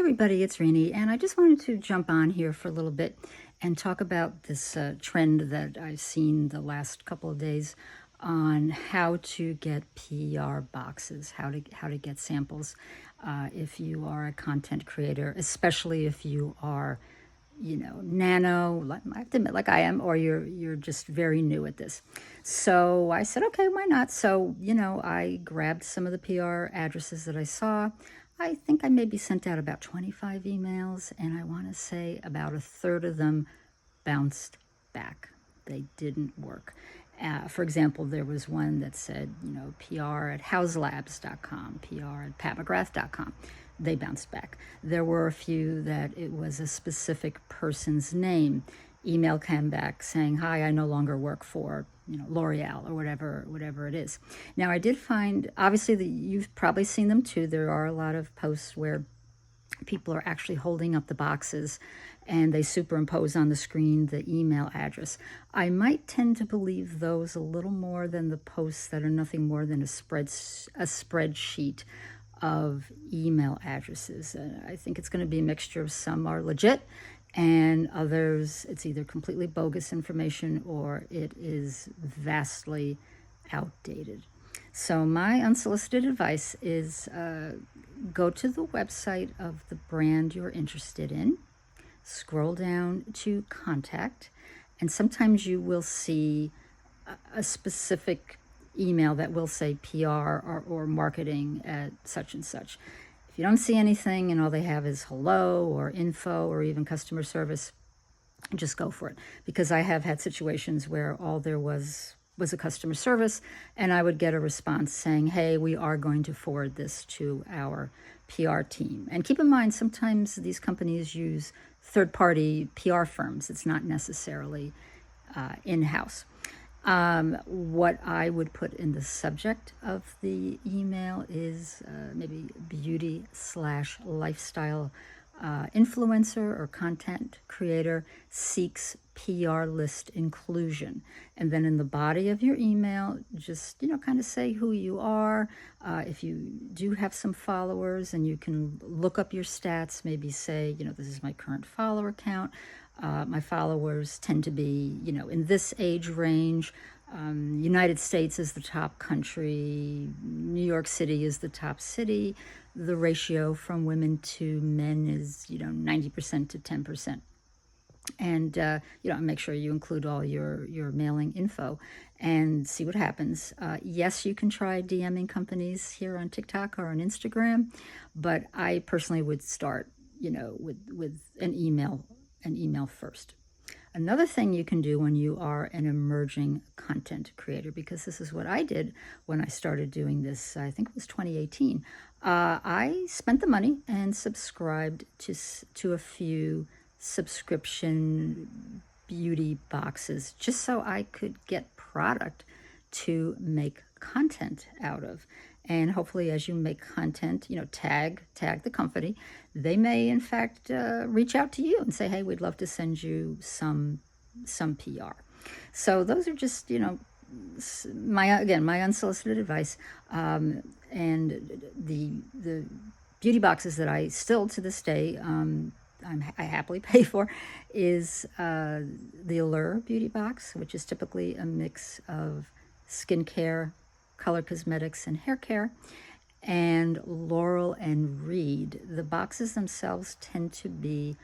everybody, it's Rini, and I just wanted to jump on here for a little bit and talk about this trend that I've seen the last couple of days on how to get PR boxes, how to get samples. If you are a content creator, especially if you are, nano, I have to admit, like I am, or you're just very new at this. So I said, okay, why not? So I grabbed some of the PR addresses that I saw. I think I maybe sent out about 25 emails, and I want to say about a third of them bounced back. They didn't work. For example, there was one that said, PR at houselabs.com, PR at patmcgrath.com. They bounced back. There were a few that it was a specific person's name. Email came back saying, hi, I no longer work for L'Oreal or whatever it is. Now, I did find, obviously, you've probably seen them too. There are a lot of posts where people are actually holding up the boxes and they superimpose on the screen the email address. I might tend to believe those a little more than the posts that are nothing more than a spreadsheet of email addresses. I think it's going to be a mixture of some are legit and others it's either completely bogus information or it is vastly outdated. So my unsolicited advice is go to the website of the brand you're interested in, scroll down to contact, and sometimes you will see a specific email that will say PR or marketing at such and such. If you don't see anything and all they have is hello or info or even customer service, just go for it. Because I have had situations where all there was a customer service, and I would get a response saying, hey, we are going to forward this to our PR team. And keep in mind, sometimes these companies use third-party PR firms. It's not necessarily in-house. What I would put in the subject of the email is maybe beauty/lifestyle influencer or content creator seeks PR list inclusion. And then in the body of your email, just, kind of say who you are. If you do have some followers and you can look up your stats, maybe say, this is my current follower count. My followers tend to be, in this age range. United States is the top country. New York City is the top city. The ratio from women to men is, 90% to 10%. And, make sure you include all your mailing info and see what happens. Yes, you can try DMing companies here on TikTok or on Instagram, but I personally would start, with an email first. Another thing you can do when you are an emerging content creator, because this is what I did when I started doing this, I think it was 2018. I spent the money and subscribed to a few subscription beauty boxes just so I could get product to make content out of. And hopefully as you make content, tag the company. They may in fact reach out to you and say, hey, we'd love to send you some PR. So those are just, my unsolicited advice. And the beauty boxes that I still to this day, I happily pay for is the Allure beauty box, which is typically a mix of skincare, color cosmetics, and hair care, and Laurel and Reed. The boxes themselves tend to be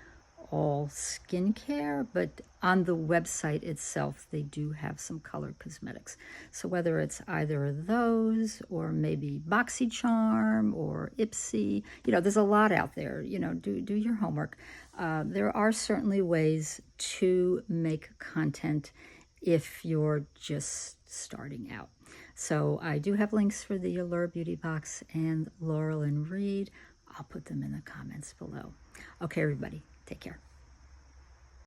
all skincare, but on the website itself, they do have some color cosmetics. So whether it's either of those or maybe BoxyCharm or Ipsy, there's a lot out there. Do your homework. There are certainly ways to make content if you're just starting out. So I do have links for the Allure Beauty Box and Laurel and Reed. I'll put them in the comments below. Okay, everybody, take care.